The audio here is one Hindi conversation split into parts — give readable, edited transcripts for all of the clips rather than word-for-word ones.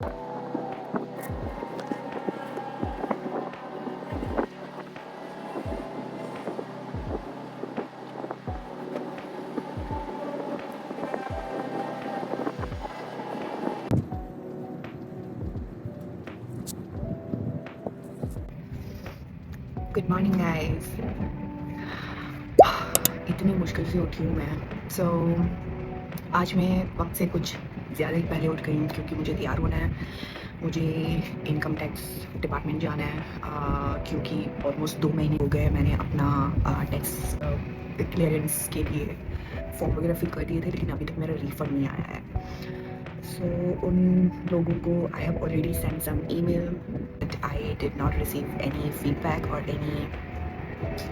Good morning guys. इतनी मुश्किल से उठी हूँ मैं। आज मैं वक्त से कुछ ज़्यादा ही पहले उठ गई हूँ क्योंकि मुझे तैयार होना है। मुझे इनकम टैक्स डिपार्टमेंट जाना है क्योंकि ऑलमोस्ट 2 महीने हो गए मैंने अपना टैक्स क्लियरेंस के लिए फॉर्म वगैरह फिल कर दिए थे, लेकिन अभी तक मेरा रिफंड नहीं आया है। उन लोगों को I have already send some email but I did not receive any feedback और any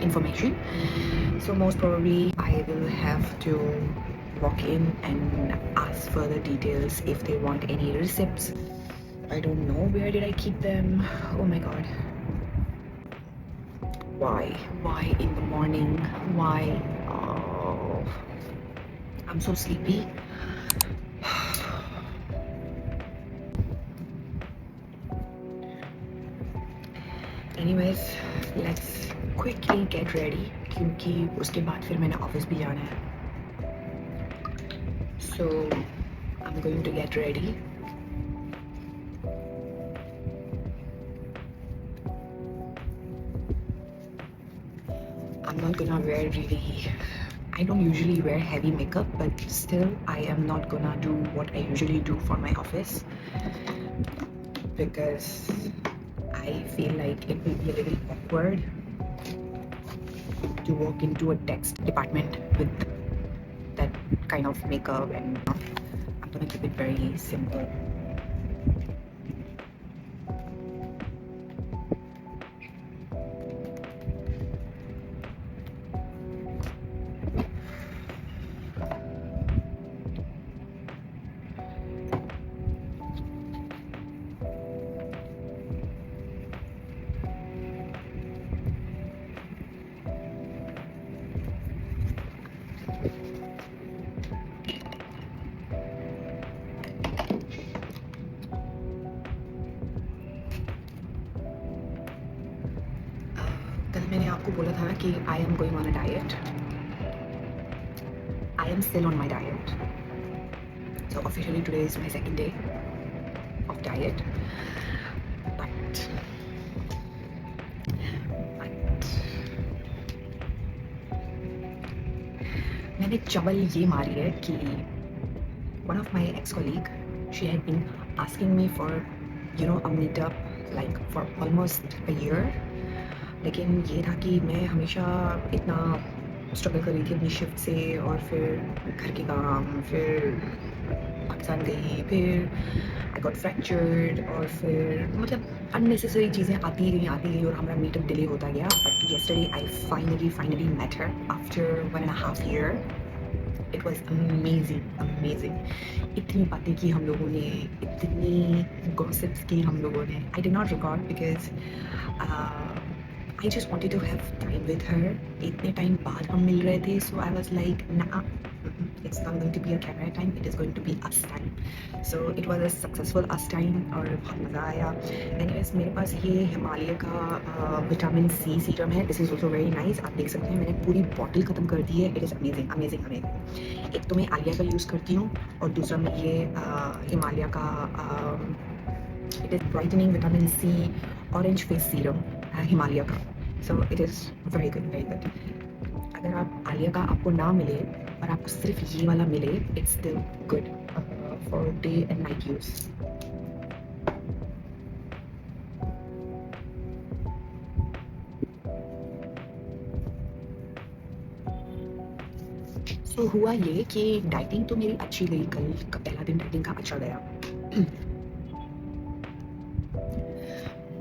information. So most probably I will have to walk in and ask further details if they want any receipts. I don't know where did I keep them. Oh my god. Why in the morning? Why? Oh, I'm so sleepy. Anyways, let's quickly get ready क्योंकि उसके बाद फिर मैंने ऑफिस भी जाना है. So I'm going to get ready. I'm not gonna wear I don't usually wear heavy makeup, but still I am not gonna do what I usually do for my office because I feel like it will be a little awkward to walk into a text department with that kind of makeup, and I'm gonna keep it very simple. कल मैंने आपको बोला था कि I am going on a diet. I am still on my diet. So officially today is my second day of diet. But मैंने चवल ये मारी है कि one of my ex-colleague, she had been asking me for a meetup like for almost a year. लेकिन ये था कि मैं हमेशा इतना स्ट्रगल कर रही थी अपनी शिफ्ट से, और फिर घर के काम, फिर पाकिस्तान गई, फिर आई गॉट फ्रैक्चर्ड, और फिर मतलब अननेसेसरी चीज़ें आती गई और हमारा मीटअप डिले होता गया. But yesterday I finally met her after 1.5 year. It was amazing. इतनी बातें की हम लोगों ने, इतनी गॉसिप्स की हम लोगों ने. आई did not record because I just wanted to have time with her. इतने टाइम बाद हम मिल रहे थे, so I was like, nah, it's not going to be a camera time. It is going to be us time. So it was a successful us time और बहुत मज़ा आया. Anyways, मेरे पास ये हिमालय का विटामिन सी सीरम है. This is also very nice. आप देख सकते हैं मैंने पूरी बॉटल ख़त्म कर दी है. It is amazing. एक तो मैं आलिया का यूज़ करती हूँ और दूसरा मैं ये हिमालय का it is brightening vitamin C orange face serum Himalaya का. So it is very good. अगर आप आलिया का आपको ना मिले और आपको सिर्फ ये वाला मिले, it's still good for day and night use. So हुआ ये कि डाइटिंग तो मेरी अच्छी गई. कल का पहला दिन डाइटिंग का अच्छा गया.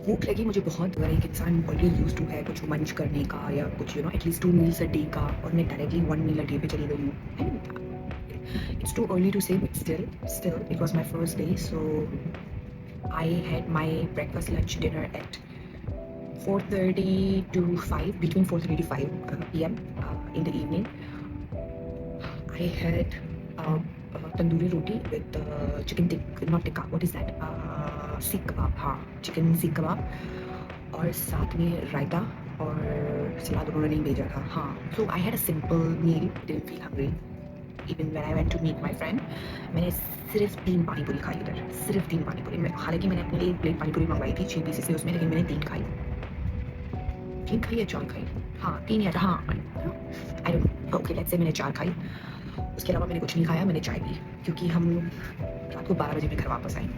भूख लगी मुझे बहुत. अगर एक इंसान ऑलरेडी यूज टू है कुछ मंच करने का या कुछ एटलीस्ट 2 meals a day का, और मैं डायरेक्टली 1 meal a day पे चली गई हूँ. It's too early to say, but still it was my first day. So I had my breakfast, lunch, dinner at 4:30 to 5, between 4:30 to 5 p.m. In the evening. I had tandoori roti with chicken tick not tikka, what is that, सीख कबाब, हाँ चिकन सीख कबाब, और साथ में रायता और सलाद उन्होंने नहीं भेजा था। हाँ, so I had a simple meal, didn't feel hungry even when I went to meet my friend. मैंने सिर्फ 3 पानी पूरी खाई उधर, सिर्फ 3 पानी पूरी। हालांकि मैंने अपने लिए 1 प्लेट पानी पूरी मंगवाई थी 6 पीसेस से उसमें, लेकिन मैंने 3 खाई। 3 खाई या 4 खाई, हाँ 3 या हाँ आई don't no, okay let's say मैंने 4 खाई। उसके अलावा मैंने कुछ नहीं खाया, मैंने चाय पी, क्योंकि हम रात को 12 बजे में घर वापस आए।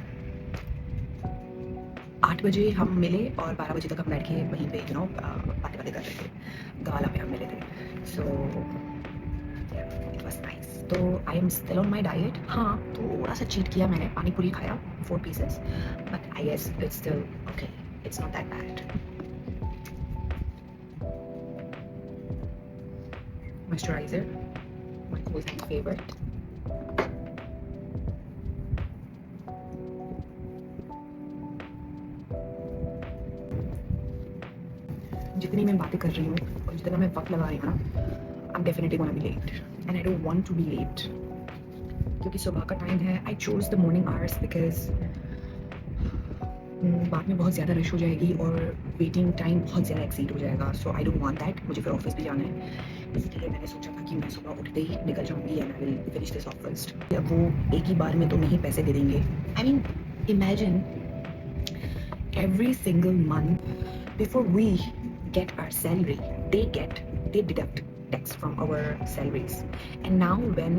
8 बजे हम मिले और 12 बजे तक हम बैठ के वहीं पे बातें कर रहे थे, गवाला में हम मिले थे। So it was nice. तो I am still on my diet. हाँ, थोड़ा सा चीट किया मैंने, पानी पूरी खाया 4 pieces, but I guess it's still okay, it's not that bad. Moisturizer, my all-time favorite. जितनी मैं बातें कर रही हूँ और जितना मैं वक्त लगा रही हूँ ना, I am definitely gonna be late and I don't want to be late, क्योंकि सुबह का टाइम है। I chose the morning hours because बाद में बहुत ज़्यादा रश हो जाएगी और वेटिंग टाइम बहुत ज़्यादा एक्सीड हो जाएगा। सो आई डोंट वांट दैट, मुझे फिर ऑफिस भी जाना है, इसलिए मैंने सोचा था कि मैं सुबह उठते ही निकल जाऊँगी and I will finish this of first. अब वो एक ही बार में तो नहीं पैसे दे देंगे। I mean imagine every single month before we get our salary, they deduct tax from our salaries, and now when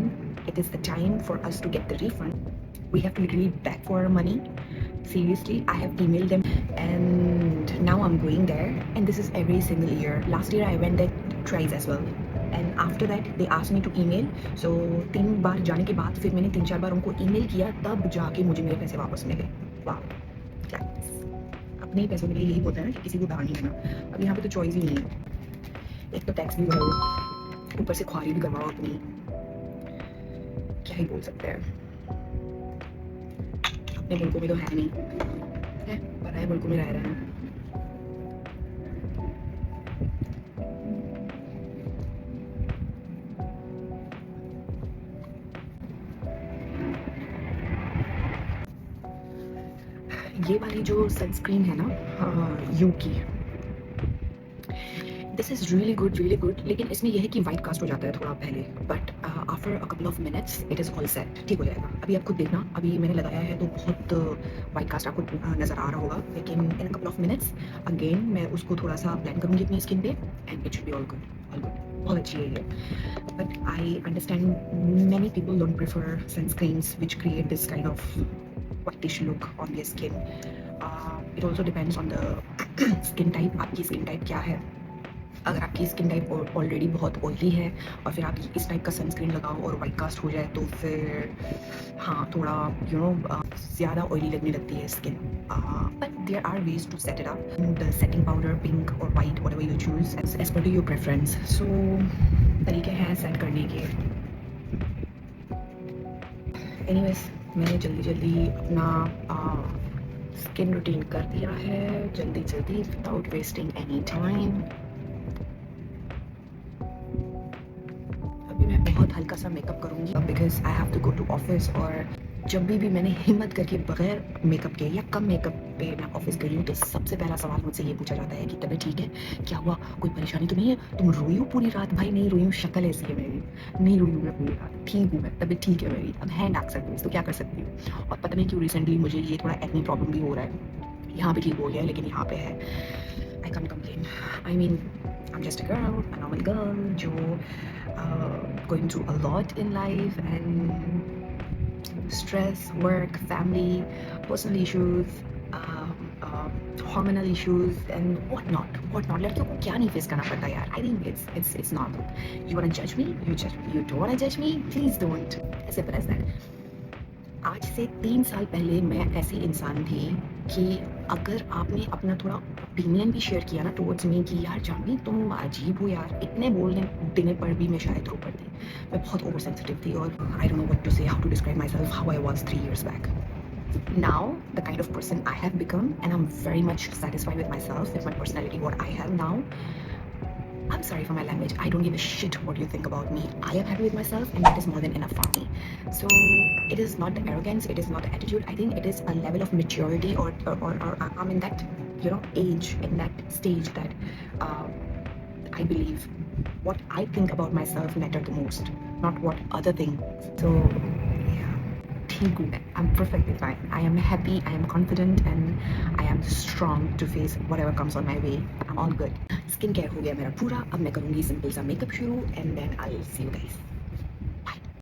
it is the time for us to get the refund, we have to literally beg for our money. Seriously, I have emailed them and now I'm going there, and this is every single year. Last year I went there twice as well, and after that they asked me to email. So 3 बार जाने के बाद फिर मैंने 3-4 बार उनको ईमेल किया, तब जाके मुझे मेरे पैसे वापस मिले। वाह, अपने ही पैसों के लिए यही होता है ना कि किसी को दान नहीं देना। अब यहाँ पे तो चॉइस ही नहीं है, एक तो टैक्स भी भरो, ऊपर से ख्वारी भी करवाओ अपनी, क्या ही बोल सकते हैं। अपने मुल्कों में तो है नहीं है, पराए मुल्कों में रह रहे हैं। ये वाली जो सनस्क्रीन है ना यू की, दिस इज़ रियली गुड, लेकिन इसमें यह है कि वाइट कास्ट हो जाता है थोड़ा पहले, but after a couple of minutes it is all set, ठीक हो जाएगा। अभी आप खुद देखना, अभी मैंने लगाया है तो बहुत वाइट कास्ट आपको नज़र आ रहा होगा, लेकिन in a couple of minutes again मैं उसको थोड़ा सा ब्लेंड करूँगी अपनी स्किन पे and it should be all good. बहुत अच्छी है ये, but I understand many people don't prefer sunscreens which create this kind of whitish look on their skin. It also depends on the skin type. आपकी स्किन टाइप क्या है? अगर आपकी स्किन टाइप ऑलरेडी बहुत ऑयली है और फिर आप इस टाइप का सनस्क्रीन लगाओ और वाइट कास्ट हो जाए तो फिर हाँ थोड़ा ज़्यादा ऑयली लगने लगती है skin. But there are ways to set it up, the setting powder pink और white whatever you choose as per your preference. So तरीके हैं सेट करने के। एनीवेज, मैंने जल्दी अपना स्किन रूटीन कर दिया है, जल्दी विदाउट वेस्टिंग एनी टाइम। अभी मैं बहुत हल्का सा मेकअप करूँगी because I have to go to office, और जब भी मैंने हिम्मत करके बगैर मेकअप के या कम मेकअप पे मैं ऑफिस गई हूँ तो सबसे पहला सवाल मुझसे ये पूछा जाता है कि तबीयत ठीक है, क्या हुआ, कोई परेशानी तो नहीं है, तुम रोई हो पूरी रात? भाई नहीं रोई हूँ, शक्ल ऐसी है मेरी, नहीं रोई हूँ मैं पूरी रात, ठीक हूँ मैं, तबीयत ठीक है मेरी। अब है डार्क सर्कल्स तो क्या कर सकती हूँ, और पता नहीं क्यों रिसेंटली मुझे ये थोड़ा एक्ने प्रॉब्लम भी हो रहा है। यहाँ पे ठीक हो गया है लेकिन यहाँ पे है। I can't complain, I mean I'm just a girl, a normal girl जो going through a lot in life and stress, work, family, personal issues, hormonal issues and whatnot. लड़कियों को क्या नहीं फेस करना पड़ता यार। I think it's normal. You wanna judge me? You judge me. You don't wanna judge me? Please don't. As simple as that. आज से 3 साल पहले मैं ऐसी इंसान थी कि अगर आपने अपना थोड़ा ओपिनियन भी शेयर किया ना टुवर्ड्स मी कि यार जानवी तुम अजीब हो यार, इतने बोलने देने पर भी मैं शायद रो पड़ती। मैं बहुत ओवर सेंसिटिव थी और I don't know what to say, how to describe myself, how I was 3 years back. Now the kind of person I have become and I'm very much satisfied with myself, with my personality, what I have now, I'm sorry for my language. I don't give a shit what you think about me. I am happy with myself, and that is more than enough for me. So it is not the arrogance, it is not the attitude. I think it is a level of maturity, or I'm in that age, in that stage that I believe what I think about myself matter the most, not what other things. So yeah, ठीक हूँ मैं. I'm perfectly fine. I am happy, I am confident, and I am strong to face whatever comes on my way. I'm all good. Skin care हो गया मेरा पूरा. अब मैं करूँगी सिंपल सा मेकअप शुरू, and then I'll see you guys.